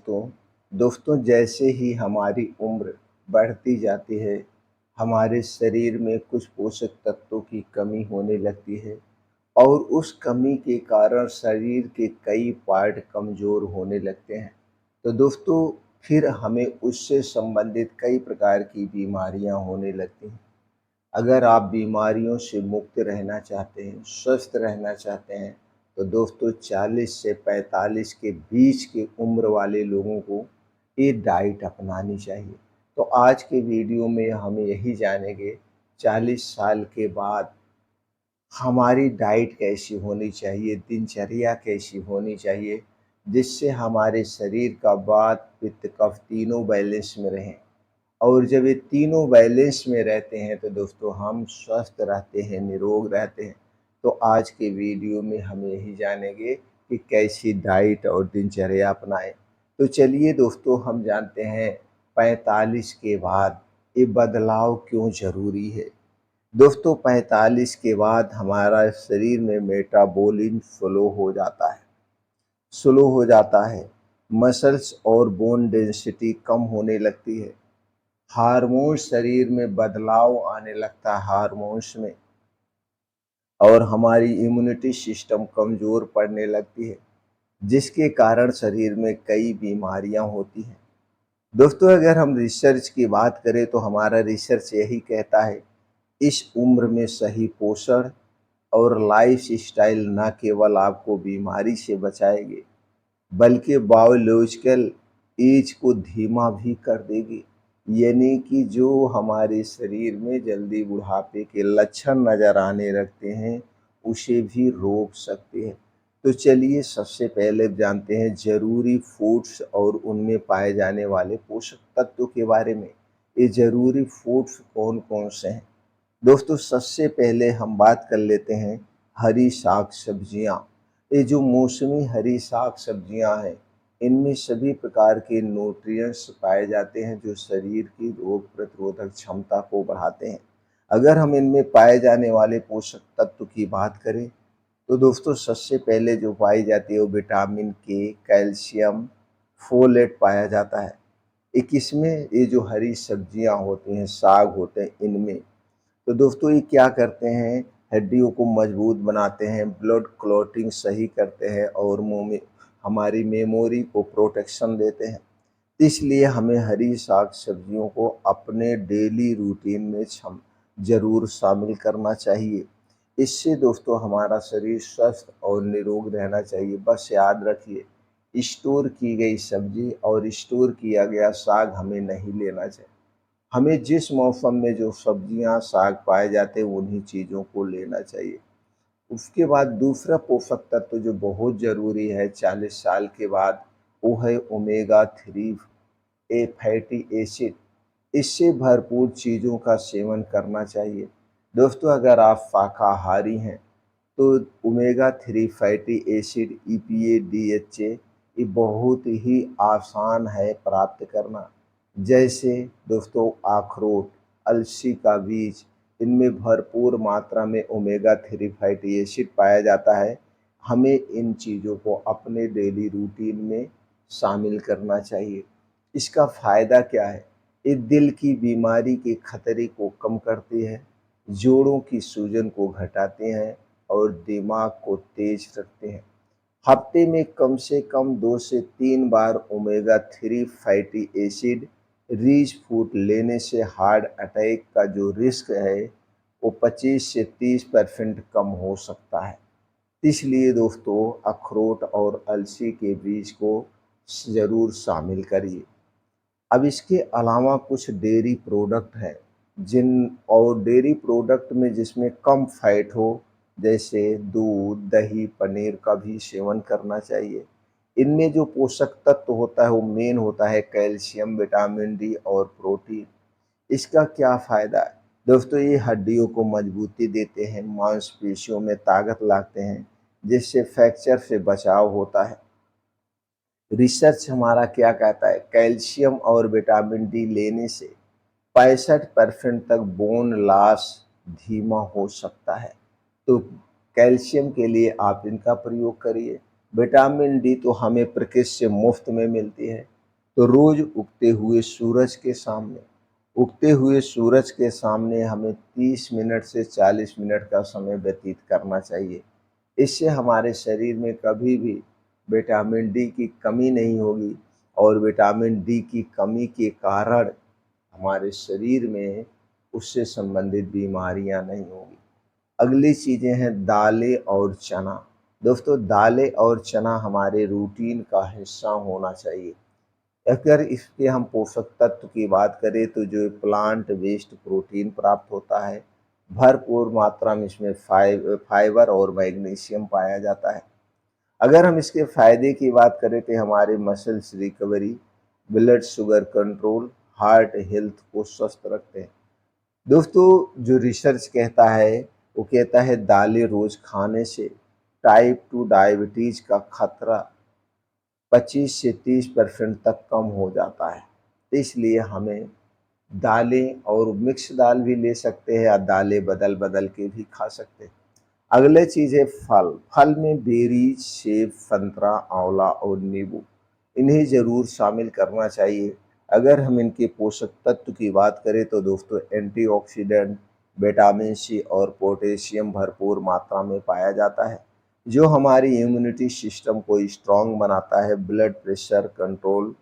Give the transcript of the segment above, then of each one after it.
दोस्तों जैसे ही हमारी उम्र बढ़ती जाती है, हमारे शरीर में कुछ पोषक तत्वों की कमी होने लगती है और उस कमी के कारण शरीर के कई पार्ट कमज़ोर होने लगते हैं। तो दोस्तों फिर हमें उससे संबंधित कई प्रकार की बीमारियां होने लगती हैं। अगर आप बीमारियों से मुक्त रहना चाहते हैं, स्वस्थ रहना चाहते हैं, तो दोस्तों 40 से 45 के बीच की उम्र वाले लोगों को ये डाइट अपनानी चाहिए। तो आज के वीडियो में हम यही जानेंगे 40 साल के बाद हमारी डाइट कैसी होनी चाहिए, दिनचर्या कैसी होनी चाहिए, जिससे हमारे शरीर का वात, पित्त, कफ तीनों बैलेंस में रहें। और जब ये तीनों बैलेंस में रहते हैं तो दोस्तों हम स्वस्थ रहते हैं, निरोग रहते हैं। तो आज के वीडियो में हम यही जानेंगे कि कैसी डाइट और दिनचर्या अपनाएं। तो चलिए दोस्तों हम जानते हैं 45 के बाद ये बदलाव क्यों ज़रूरी है। दोस्तों 45 के बाद हमारा शरीर में मेटाबॉलिज्म स्लो हो जाता है, मसल्स और बोन डेंसिटी कम होने लगती है, हार्मोन्स शरीर में बदलाव आने लगता है हार्मोन्स में, और हमारी इम्यूनिटी सिस्टम कमज़ोर पड़ने लगती है, जिसके कारण शरीर में कई बीमारियां होती हैं। दोस्तों अगर हम रिसर्च की बात करें तो हमारा रिसर्च यही कहता है, इस उम्र में सही पोषण और लाइफस्टाइल न केवल आपको बीमारी से बचाएंगे बल्कि बायोलॉजिकल एज को धीमा भी कर देगी। यानी कि जो हमारे शरीर में जल्दी बुढ़ापे के लक्षण नज़र आने लगते हैं उसे भी रोक सकते हैं। तो चलिए सबसे पहले जानते हैं ज़रूरी फूड्स और उनमें पाए जाने वाले पोषक तत्वों के बारे में। ये ज़रूरी फूड्स कौन कौन से हैं। दोस्तों सबसे पहले हम बात कर लेते हैं हरी साग सब्जियां। ये जो मौसमी हरी साग सब्जियां हैं, इनमें सभी प्रकार के न्यूट्रिएंट्स पाए जाते हैं जो शरीर की रोग प्रतिरोधक क्षमता को बढ़ाते हैं। अगर हम इनमें पाए जाने वाले पोषक तत्व की बात करें तो दोस्तों सबसे पहले जो पाई जाती है वो विटामिन के, कैल्शियम, फोलेट पाया जाता है। एक इसमें ये जो हरी सब्जियां होती हैं, साग होते हैं, इनमें तो दोस्तों ये क्या करते हैं, हड्डियों को मजबूत बनाते हैं, ब्लड क्लॉटिंग सही करते हैं और मुंह में हमारी मेमोरी को प्रोटेक्शन देते हैं। इसलिए हमें हरी साग सब्जियों को अपने डेली रूटीन में ज़रूर शामिल करना चाहिए। इससे दोस्तों हमारा शरीर स्वस्थ और निरोग रहना चाहिए। बस याद रखिए, स्टोर की गई सब्जी और स्टोर किया गया साग हमें नहीं लेना चाहिए। हमें जिस मौसम में जो सब्जियां साग पाए जाते हैं उन्हीं चीज़ों को लेना चाहिए। उसके बाद दूसरा पोषक तत्व जो बहुत ज़रूरी है 40 साल के बाद, वो है ओमेगा 3 फैटी एसिड। इससे भरपूर चीज़ों का सेवन करना चाहिए। दोस्तों अगर आप शाकाहारी हैं तो omega 3 fatty acid EPA DHA ये बहुत ही आसान है प्राप्त करना। जैसे दोस्तों अखरोट, अलसी का बीज, इनमें भरपूर मात्रा में ओमेगा 3 फैटी एसिड पाया जाता है। हमें इन चीज़ों को अपने डेली रूटीन में शामिल करना चाहिए। इसका फ़ायदा क्या है? ये दिल की बीमारी के खतरे को कम करती है, जोड़ों की सूजन को घटाते हैं और दिमाग को तेज रखते हैं। हफ्ते में कम से कम 2 से 3 बार omega 3 fatty acid rich food लेने से हार्ट अटैक का जो रिस्क है वो 25 से 30% कम हो सकता है। इसलिए दोस्तों अखरोट और अलसी के बीज को ज़रूर शामिल करिए। अब इसके अलावा कुछ डेयरी प्रोडक्ट हैं जिन और डेयरी प्रोडक्ट में जिसमें कम फैट हो, जैसे दूध, दही, पनीर का भी सेवन करना चाहिए। इनमें जो पोषक तत्व होता है वो मेन होता है कैल्शियम, विटामिन डी और प्रोटीन। इसका क्या फ़ायदा है? दोस्तों ये हड्डियों को मजबूती देते हैं, मांसपेशियों में ताकत लाते हैं, जिससे फ्रैक्चर से बचाव होता है। रिसर्च हमारा क्या कहता है, कैल्शियम और विटामिन डी लेने से 65% तक बोन लॉस धीमा हो सकता है। तो कैल्शियम के लिए आप इनका प्रयोग करिए। विटामिन डी तो हमें प्रकृति से मुफ्त में मिलती है, तो रोज़ उगते हुए सूरज के सामने हमें 30 मिनट से 40 मिनट का समय व्यतीत करना चाहिए। इससे हमारे शरीर में कभी भी विटामिन डी की कमी नहीं होगी और विटामिन डी की कमी के कारण हमारे शरीर में उससे संबंधित बीमारियां नहीं होंगी। अगली चीज़ें हैं दालें और चना। दोस्तों, दालें और चना हमारे रूटीन का हिस्सा होना चाहिए। अगर इसके हम पोषक तत्व की बात करें तो जो प्लांट बेस्ड प्रोटीन प्राप्त होता है, भरपूर मात्रा में इसमें फाइबर और मैग्नीशियम पाया जाता है। अगर हम इसके फ़ायदे की बात करें तो हमारे muscles recovery, blood sugar control, heart health को स्वस्थ रखते हैं। दोस्तों, जो रिसर्च कहता है, वो कहता है दालें रोज़ खाने से टाइप 2 डायबिटीज़ का खतरा 25 से 30% तक कम हो जाता है। इसलिए हमें दालें, और मिक्स दाल भी ले सकते हैं या दालें बदल-बदल के भी खा सकते हैं। अगले चीज़ है फल। फल में बेरीज, सेब, संतरा, आंवला और नींबू, इन्हें ज़रूर शामिल करना चाहिए। अगर हम इनके पोषक तत्व की बात करें तो दोस्तों एंटीऑक्सीडेंट, विटामिन सी और पोटेशियम भरपूर मात्रा में पाया जाता है, जो हमारी इम्यूनिटी सिस्टम को स्ट्रॉन्ग बनाता है, ब्लड प्रेशर कंट्रोल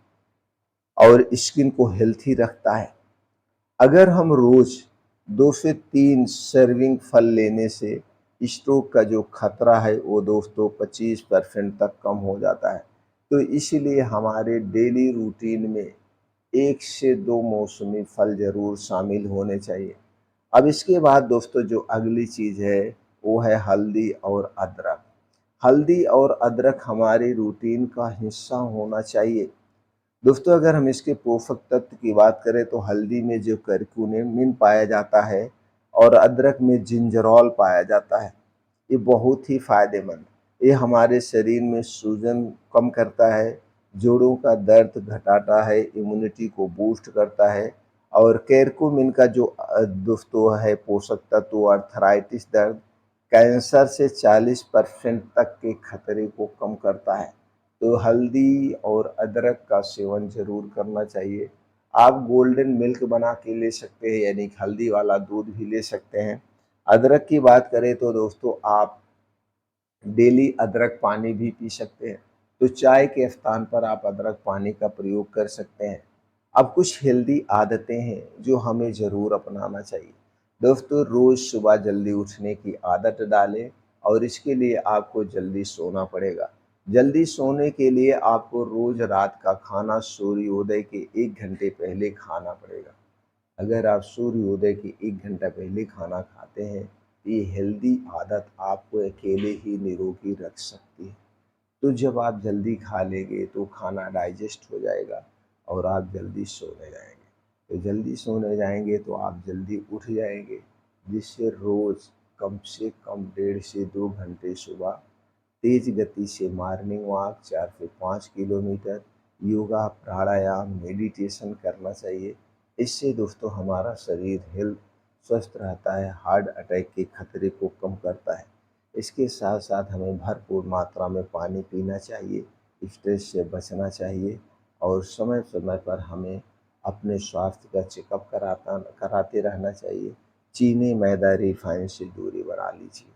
और स्किन को हेल्थी रखता है। अगर हम रोज़ 2 से 3 सर्विंग फल लेने से स्ट्रोक का जो खतरा है वो दोस्तों 25% तक कम हो जाता है। तो इसीलिए हमारे डेली रूटीन में 1 से 2 मौसमी फल ज़रूर शामिल होने चाहिए। अब इसके बाद दोस्तों जो अगली चीज़ है वो है हल्दी और अदरक। हल्दी और अदरक हमारे रूटीन का हिस्सा होना चाहिए। दोस्तों, अगर हम इसके पोषक तत्व की बात करें तो हल्दी में जो करक्यूमिन पाया जाता है और अदरक में जिंजरोल पाया जाता है, ये बहुत ही फायदेमंद। ये हमारे शरीर में सूजन कम करता है, जोड़ों का दर्द घटाता है, इम्यूनिटी को बूस्ट करता है और करक्यूमिन का जो दोस्तों है पोषक तत्व, अर्थराइटिस दर्द, कैंसर से 40% तक के खतरे को कम करता है। तो हल्दी और अदरक का सेवन ज़रूर करना चाहिए। आप गोल्डन मिल्क बना के ले सकते हैं, यानी हल्दी वाला दूध भी ले सकते हैं। अदरक की बात करें तो दोस्तों आप डेली अदरक पानी भी पी सकते हैं। तो चाय के स्थान पर आप अदरक पानी का प्रयोग कर सकते हैं। अब कुछ हेल्दी आदतें हैं जो हमें ज़रूर अपनाना चाहिए। दोस्तों, रोज़ सुबह जल्दी उठने की आदत डालें और इसके लिए आपको जल्दी सोना पड़ेगा। जल्दी सोने के लिए आपको रोज़ रात का खाना सूर्योदय के 1 घंटे पहले खाना पड़ेगा। अगर आप सूर्योदय के 1 घंटा पहले खाना खाते हैं, तो ये हेल्दी आदत आपको अकेले ही निरोगी रख सकती है। तो जब आप जल्दी खा लेंगे तो खाना डाइजेस्ट हो जाएगा और आप जल्दी सोने जाएँगे। तो जल्दी सोने जाएँगे तो आप जल्दी उठ जाएँगे, जिससे रोज़ कम से कम 1.5 से 2 घंटे सुबह तेज़ गति से मॉर्निंग वॉक 4 से 5 किलोमीटर, योगा, प्राणायाम, मेडिटेशन करना चाहिए। इससे दोस्तों हमारा शरीर हेल्थ स्वस्थ रहता है, हार्ट अटैक के खतरे को कम करता है। इसके साथ-साथ हमें भरपूर मात्रा में पानी पीना चाहिए, स्ट्रेस से बचना चाहिए और समय-समय पर हमें अपने स्वास्थ्य का चेकअप कराते रहना चाहिए। चीनी, मैदा, रिफाइन से दूरी बना लीजिए।